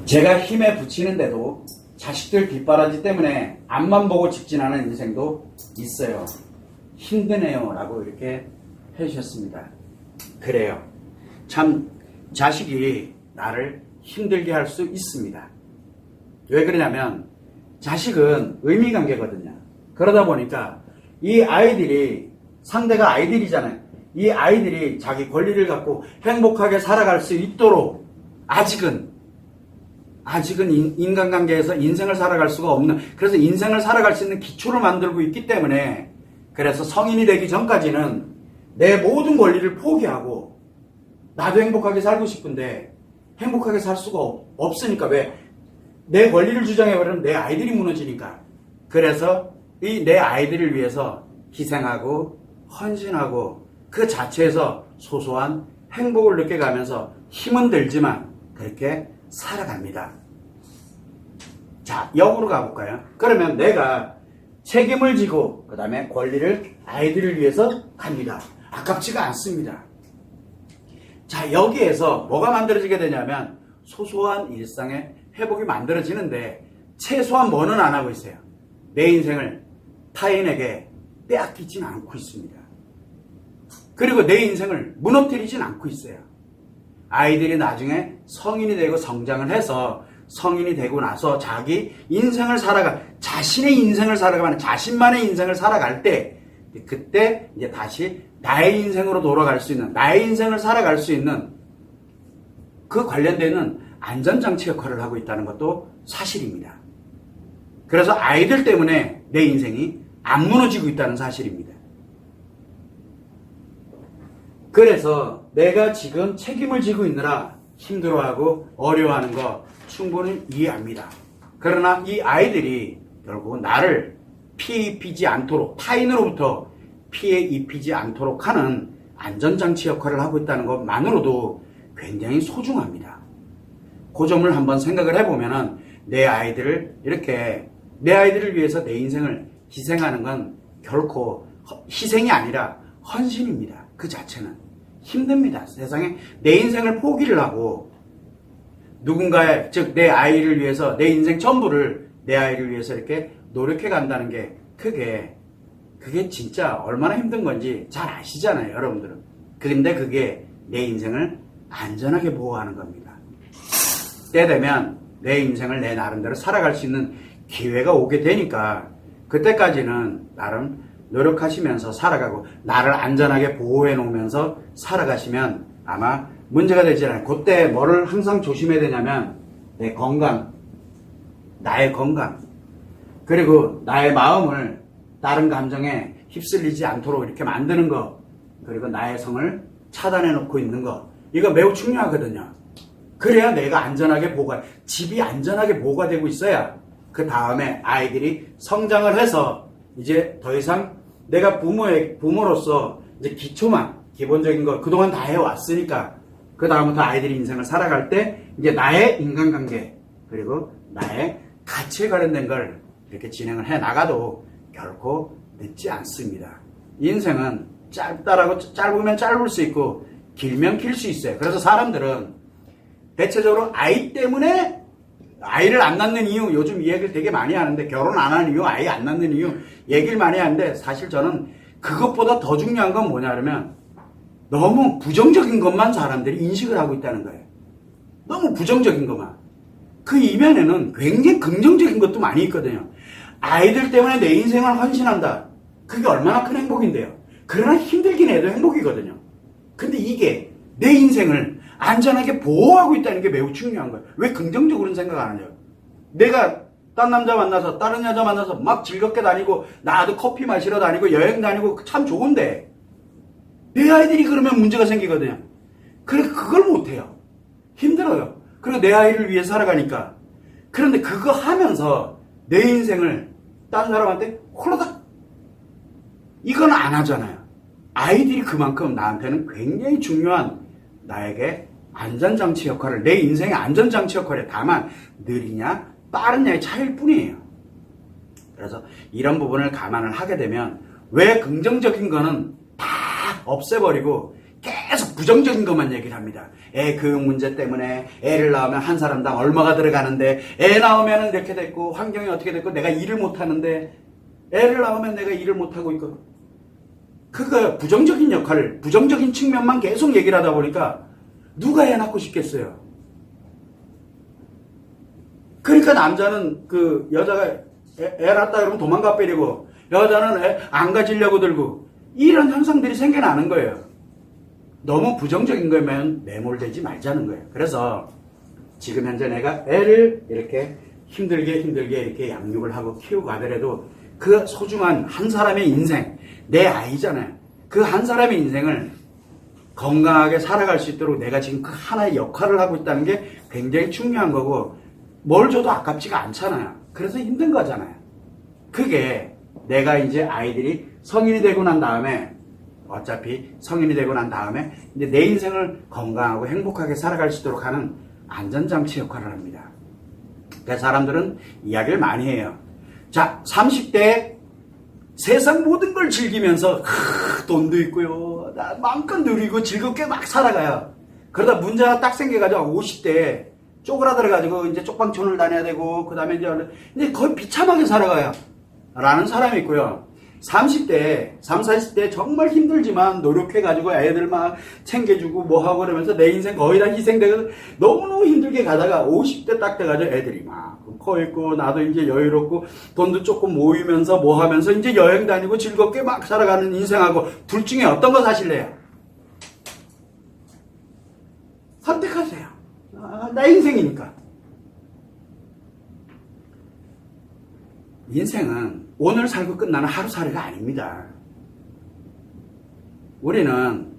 제가 힘에 부치는데도 자식들 뒷바라지 때문에 앞만 보고 직진하는 인생도 있어요. 힘드네요 라고 이렇게 해주셨습니다. 그래요. 참 자식이 나를 힘들게 할 수 있습니다. 왜 그러냐면 자식은 의미관계거든요. 그러다 보니까 이 아이들이 상대가 아이들이잖아요. 이 아이들이 자기 권리를 갖고 행복하게 살아갈 수 있도록 아직은 인간관계에서 인생을 살아갈 수가 없는, 그래서 인생을 살아갈 수 있는 기초를 만들고 있기 때문에, 그래서 성인이 되기 전까지는 내 모든 권리를 포기하고 나도 행복하게 살고 싶은데 행복하게 살 수가 없으니까. 왜? 내 권리를 주장해버리면 내 아이들이 무너지니까. 그래서 이 내 아이들을 위해서 희생하고 헌신하고 그 자체에서 소소한 행복을 느껴가면서 힘은 들지만 그렇게 살아갑니다. 자, 역으로 가볼까요? 그러면 내가 책임을 지고 그 다음에 권리를 아이들을 위해서 갑니다. 아깝지가 않습니다. 자, 여기에서 뭐가 만들어지게 되냐면 소소한 일상의 회복이 만들어지는데 최소한 뭐는 안 하고 있어요. 내 인생을 타인에게 빼앗기진 않고 있습니다. 그리고 내 인생을 무너뜨리진 않고 있어요. 아이들이 나중에 성인이 되고 성장을 해서 성인이 되고 나서 자기 인생을 자신의 인생을 살아가는, 자신만의 인생을 살아갈 때, 그때 이제 다시 나의 인생으로 돌아갈 수 있는, 나의 인생을 살아갈 수 있는 그 관련되는 안전장치 역할을 하고 있다는 것도 사실입니다. 그래서 아이들 때문에 내 인생이 안 무너지고 있다는 사실입니다. 그래서 내가 지금 책임을 지고 있느라 힘들어하고 어려워하는 거 충분히 이해합니다. 그러나 이 아이들이 결국 나를 피해 입히지 않도록, 타인으로부터 피해 입히지 않도록 하는 안전장치 역할을 하고 있다는 것만으로도 굉장히 소중합니다. 그 점을 한번 생각을 해보면은 내 아이들을 위해서 내 인생을 희생하는 건 결코 희생이 아니라 헌신입니다. 그 자체는 힘듭니다. 세상에 내 인생을 포기를 하고 누군가의, 즉 내 아이를 위해서, 내 인생 전부를 내 아이를 위해서 이렇게 노력해 간다는 게 그게 진짜 얼마나 힘든 건지 잘 아시잖아요, 여러분들은. 근데 그게 내 인생을 안전하게 보호하는 겁니다. 때 되면 내 인생을 내 나름대로 살아갈 수 있는 기회가 오게 되니까 그때까지는 나름 노력하시면서 살아가고 나를 안전하게 보호해 놓으면서 살아가시면 아마 문제가 되지 않아요. 그때 뭐를 항상 조심해야 되냐면 내 건강, 나의 건강, 그리고 나의 마음을 다른 감정에 휩쓸리지 않도록 이렇게 만드는 거, 그리고 나의 성을 차단해 놓고 있는 거, 이거 매우 중요하거든요. 그래야 내가 안전하게 집이 안전하게 보호가 되고 있어야 그 다음에 아이들이 성장을 해서 이제 더 이상 내가 부모로서 이제 기본적인 거 그동안 다 해왔으니까 그 다음부터 아이들이 인생을 살아갈 때 이제 나의 인간관계 그리고 나의 가치에 관련된 걸 이렇게 진행을 해 나가도 결코 늦지 않습니다. 인생은 짧으면 짧을 수 있고 길면 길 수 있어요. 그래서 사람들은 대체적으로 아이 때문에 아이를 안 낳는 이유, 요즘 이 얘기를 되게 많이 하는데, 결혼 안 하는 이유, 아이 안 낳는 이유 얘기를 많이 하는데, 사실 저는 그것보다 더 중요한 건 뭐냐면 너무 부정적인 것만 사람들이 인식을 하고 있다는 거예요. 너무 부정적인 것만. 그 이면에는 굉장히 긍정적인 것도 많이 있거든요. 아이들 때문에 내 인생을 헌신한다. 그게 얼마나 큰 행복인데요. 그러나 힘들긴 해도 행복이거든요. 근데 이게 내 인생을 안전하게 보호하고 있다는 게 매우 중요한 거예요. 왜 긍정적으로는 생각 안 하냐고. 내가 딴 남자 만나서, 다른 여자 만나서 막 즐겁게 다니고, 나도 커피 마시러 다니고, 여행 다니고, 참 좋은데, 내 아이들이 그러면 문제가 생기거든요. 그래서 그걸 못해요. 힘들어요. 그리고 내 아이를 위해 살아가니까. 그런데 그거 하면서 내 인생을 딴 사람한테 홀라닥, 이건 안 하잖아요. 아이들이 그만큼 나한테는 굉장히 중요한 나에게 안전장치 역할을, 내 인생의 안전장치 역할에 다만 느리냐 빠르냐의 차이일 뿐이에요. 그래서 이런 부분을 감안을 하게 되면 왜 긍정적인 거는 다 없애버리고 계속 부정적인 것만 얘기를 합니다. 애 교육 문제 때문에 애를 낳으면 한 사람당 얼마가 들어가는데 애 낳으면 이렇게 됐고 환경이 어떻게 됐고 내가 일을 못하는데 애를 낳으면 내가 일을 못하고 있고 그거 부정적인 역할, 부정적인 측면만 계속 얘기를 하다 보니까 누가 애 낳고 싶겠어요. 그러니까 남자는 그 여자가 애 낳았다 그러면 도망가 빼리고 여자는 애 안 가지려고 들고 이런 현상들이 생겨나는 거예요. 너무 부정적인 거면 매몰되지 말자는 거예요. 그래서 지금 현재 내가 애를 이렇게 힘들게 이렇게 양육을 하고 키우고 하더라도 그 소중한 한 사람의 인생, 내 아이잖아요. 그 한 사람의 인생을 건강하게 살아갈 수 있도록 내가 지금 그 하나의 역할을 하고 있다는 게 굉장히 중요한 거고 뭘 줘도 아깝지가 않잖아요. 그래서 힘든 거잖아요. 그게 내가 이제 아이들이 성인이 되고 난 다음에 어차피 성인이 되고 난 다음에 이제 내 인생을 건강하고 행복하게 살아갈 수 있도록 하는 안전장치 역할을 합니다. 그러니까 사람들은 이야기를 많이 해요. 자, 30대에 세상 모든 걸 즐기면서 돈도 있고요. 마음껏 누리고 즐겁게 막 살아가요. 그러다 문제가 딱 생겨가지고 50대에 쪼그라들어가지고 이제 쪽방촌을 다녀야 되고 그 다음에 이제 거의 비참하게 살아가요. 라는 사람이 있고요. 30대, 30, 40대 정말 힘들지만 노력해가지고 애들 막 챙겨주고 뭐하고 그러면서 내 인생 거의 다 희생되고 너무너무 힘들게 가다가 50대 딱 돼가지고 애들이 막 커있고 나도 이제 여유롭고 돈도 조금 모이면서 뭐 하면서 이제 여행 다니고 즐겁게 막 살아가는 인생하고 둘 중에 어떤 거 사실래요? 선택하세요. 나 인생이니까. 인생은 오늘 살고 끝나는 하루살이가 아닙니다. 우리는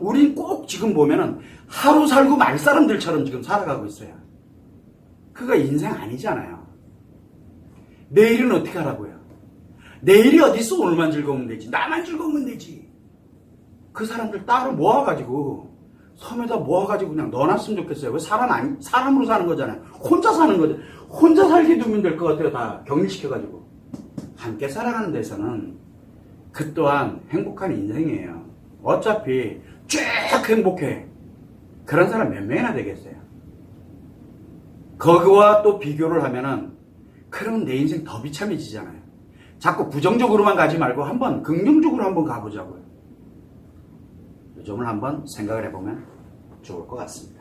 우린 꼭 지금 보면은 하루 살고 말 사람들처럼 지금 살아가고 있어요. 그거 인생 아니잖아요. 내일은 어떻게 하라고요? 내일이 어딨어? 오늘만 즐거우면 되지. 나만 즐거우면 되지. 그 사람들 따로 모아가지고 섬에다 모아가지고 그냥 넣어놨으면 좋겠어요. 왜 사람으로 사는 거잖아요. 혼자 사는 거죠. 혼자 살게 두면 될 것 같아요. 다 격리시켜가지고. 함께 살아가는 데서는 그 또한 행복한 인생이에요. 어차피 쭉 행복해. 그런 사람 몇 명이나 되겠어요. 거기와 또 비교를 하면은 그러면 내 인생 더 비참해지잖아요. 자꾸 부정적으로만 가지 말고 한번 긍정적으로 한번 가보자고요. 이 점을 한번 생각을 해보면 좋을 것 같습니다.